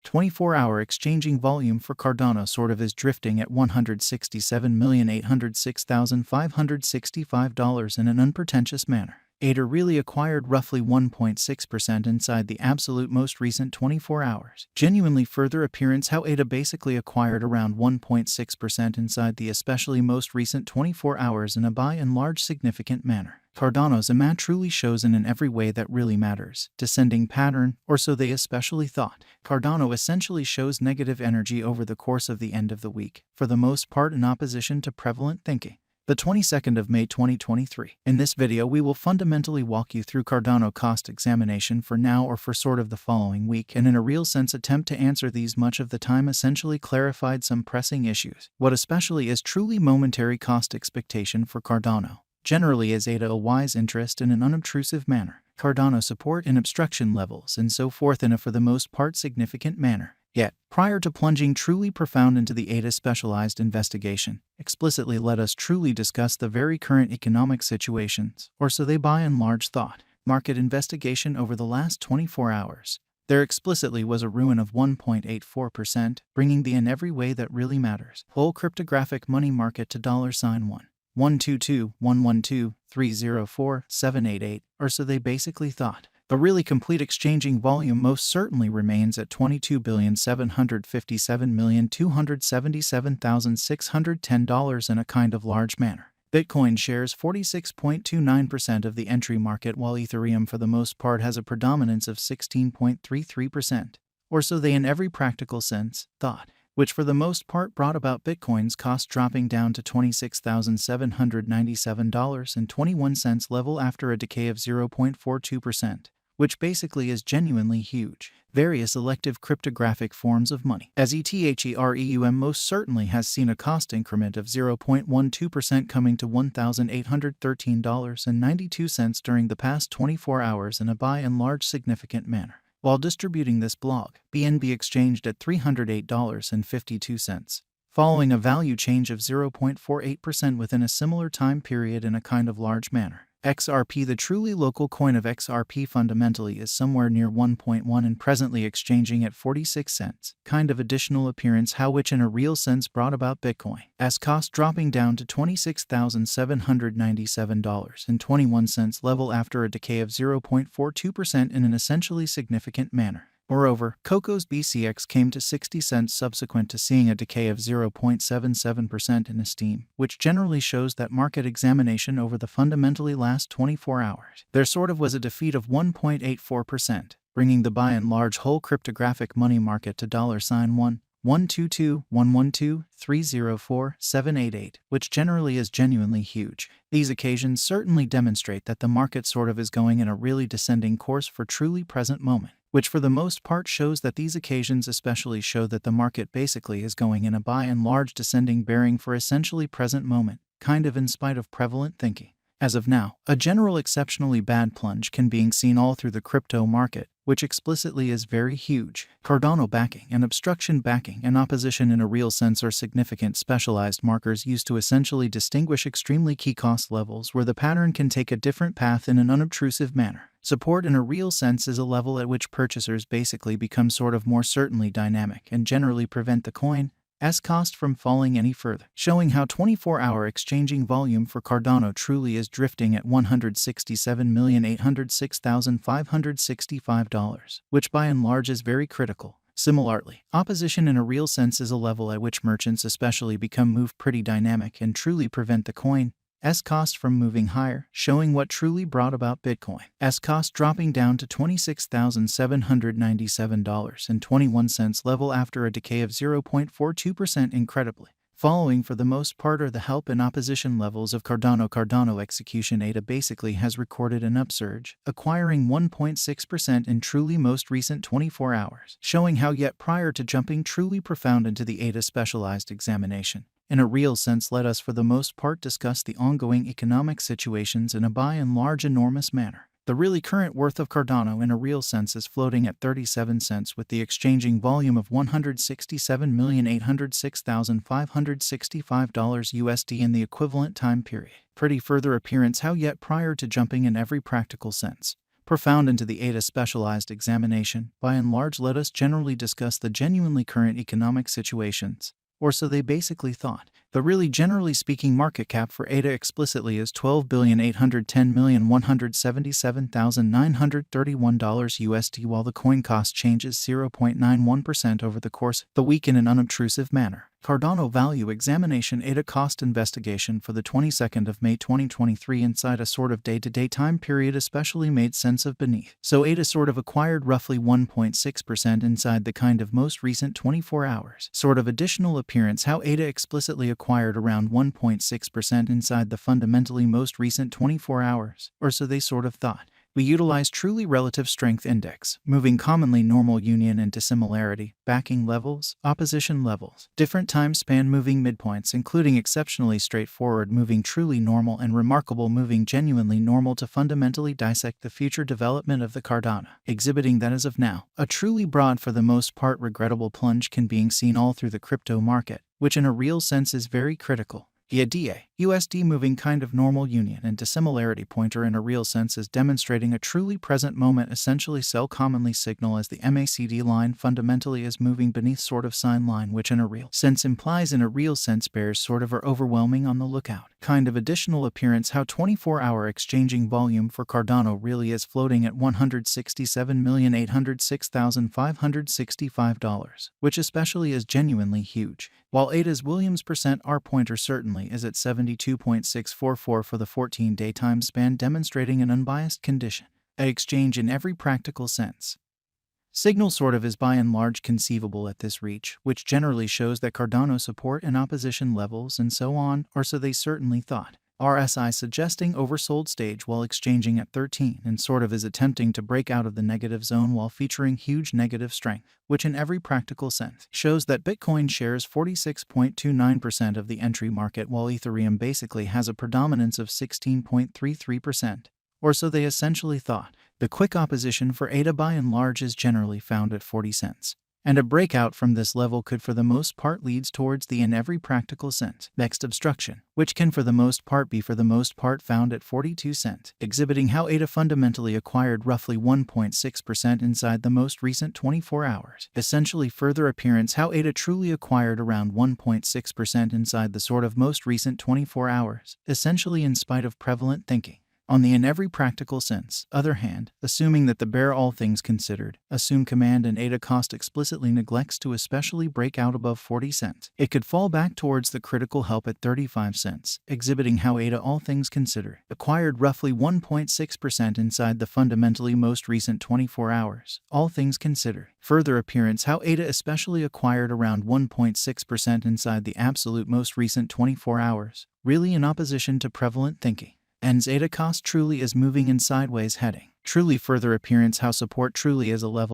24-hour exchanging volume for Cardano sort of is drifting at $167,806,565 in an unpretentious manner. ADA really acquired roughly 1.6% inside the absolute most recent 24 hours. Genuinely further appearance how ADA basically acquired around 1.6% inside the especially most recent 24 hours in a by and large significant manner. Cardano's EMA truly shows in every way that really matters. Descending pattern, or so they especially thought. Cardano essentially shows negative energy over the course of the end of the week, for the most part in opposition to prevalent thinking. The 22nd of May 2023. In this video we will fundamentally walk you through Cardano cost examination for now or for sort of the following week, and in a real sense attempt to answer these much of the time essentially clarified some pressing issues. What especially is truly momentary cost expectation for Cardano. Generally is ADA a wise interest in an unobtrusive manner. Cardano support and obstruction levels and so forth in a for the most part significant manner. Yet, prior to plunging truly profound into the ADA specialized investigation, explicitly let us truly discuss the very current economic situations, or so they by and large thought. Market investigation over the last 24 hours. There explicitly was a ruin of 1.84%, bringing the in every way that really matters. Whole cryptographic money market to $1. 122-112-304-788, or so they basically thought. The really complete exchanging volume most certainly remains at $22,757,277,610 in a kind of large manner. Bitcoin shares 46.29% of the entry market, while Ethereum for the most part has a predominance of 16.33%, or so they in every practical sense thought, which for the most part brought about Bitcoin's cost dropping down to $26,797.21 level after a decay of 0.42%, which basically is genuinely huge. Various elective cryptographic forms of money, as Ethereum most certainly has seen a cost increment of 0.12% coming to $1,813.92 during the past 24 hours in a by and large significant manner. While distributing this blog, BNB exchanged at $308.52, following a value change of 0.48% within a similar time period in a kind of large manner. XRP, the truly local coin of XRP, fundamentally is somewhere near 1.1 and presently exchanging at 46 cents. Kind of additional appearance how which in a real sense brought about Bitcoin, as cost dropping down to $26,797.21 level after a decay of 0.42% in an essentially significant manner. Moreover, Coco's BCX came to 60 cents subsequent to seeing a decay of 0.77% in esteem, which generally shows that market examination over the fundamentally last 24 hours. There sort of was a defeat of 1.84%, bringing the by and large whole cryptographic money market to $122-112-304-788, which generally is genuinely huge. These occasions certainly demonstrate that the market sort of is going in a really descending course for truly present moment, which for the most part shows that these occasions especially show that the market basically is going in a by and large descending bearing for essentially present moment, kind of in spite of prevalent thinking. As of now, a general exceptionally bad plunge can be seen all through the crypto market, which explicitly is very huge. Cardano backing and obstruction backing and opposition in a real sense are significant specialized markers used to essentially distinguish extremely key cost levels where the pattern can take a different path in an unobtrusive manner. Support in a real sense is a level at which purchasers basically become sort of more certainly dynamic and generally prevent the coin's cost from falling any further, showing how 24-hour exchanging volume for Cardano truly is drifting at $167,806,565, which by and large is very critical. Similarly, opposition in a real sense is a level at which merchants especially become move pretty dynamic and truly prevent the coin's cost from moving higher, showing what truly brought about Bitcoin's cost dropping down to $26,797.21 level after a decay of 0.42% incredibly. Following for the most part are the help and opposition levels of Cardano. Cardano execution ADA basically has recorded an upsurge, acquiring 1.6% in truly most recent 24 hours, showing how yet prior to jumping truly profound into the ADA specialized examination. In a real sense, let us for the most part discuss the ongoing economic situations in a by and large enormous manner. The really current worth of Cardano in a real sense is floating at 37 cents with the exchanging volume of $167,806,565 USD in the equivalent time period. Pretty further appearance how yet prior to jumping in every practical sense. Profound into the ADA specialized examination, by and large let us generally discuss the genuinely current economic situations. Or so they basically thought. The really generally speaking market cap for ADA explicitly is $12,810,177,931 USD, while the coin cost changes 0.91% over the course of the week in an unobtrusive manner. Cardano Value Examination ADA Cost Investigation for the 22nd of May 2023 inside a sort of day-to-day time period especially made sense of beneath. So ADA sort of acquired roughly 1.6% inside the kind of most recent 24 hours. Sort of additional appearance how ADA explicitly acquired around 1.6% inside the fundamentally most recent 24 hours. Or so they sort of thought. We utilize truly relative strength index, moving commonly normal union and dissimilarity, backing levels, opposition levels, different time span moving midpoints including exceptionally straightforward moving truly normal and remarkable moving genuinely normal to fundamentally dissect the future development of the Cardano, exhibiting that as of now, a truly broad for the most part regrettable plunge can being seen all through the crypto market, which in a real sense is very critical. EADA, USD moving kind of normal union and dissimilarity pointer in a real sense is demonstrating a truly present moment essentially sell commonly signal as the MACD line fundamentally is moving beneath sort of sign line which in a real sense implies in a real sense bears sort of are overwhelming on the lookout. Kind of additional appearance how 24-hour exchanging volume for Cardano really is floating at $167,806,565, which especially is genuinely huge. While ADA's Williams % R pointer certainly is at 72.644 for the 14-day time span demonstrating an unbiased condition at exchange in every practical sense. Signal sort of is by and large conceivable at this reach, which generally shows that Cardano support and opposition levels and so on, or so they certainly thought. RSI suggesting oversold stage while exchanging at 13 and sort of is attempting to break out of the negative zone while featuring huge negative strength, which in every practical sense shows that Bitcoin shares 46.29% of the entry market while Ethereum basically has a predominance of 16.33%. Or so they essentially thought. The quick opposition for ADA by and large is generally found at 40 cents. And a breakout from this level could for the most part leads towards the in every practical sense next obstruction, which can for the most part be for the most part found at 42 cents, exhibiting how ADA fundamentally acquired roughly 1.6% inside the most recent 24 hours. Essentially further appearance how ADA truly acquired around 1.6% inside the sort of most recent 24 hours, essentially in spite of prevalent thinking. On the in every practical sense, other hand, assuming that the bear all things considered, assume command and ADA cost explicitly neglects to especially break out above 40 cents. It could fall back towards the critical help at 35 cents, exhibiting how ADA all things considered acquired roughly 1.6% inside the fundamentally most recent 24 hours, all things considered. Further appearance how ADA especially acquired around 1.6% inside the absolute most recent 24 hours, really in opposition to prevalent thinking. And ADA cost truly is moving in sideways heading. Truly further appearance how support truly is a level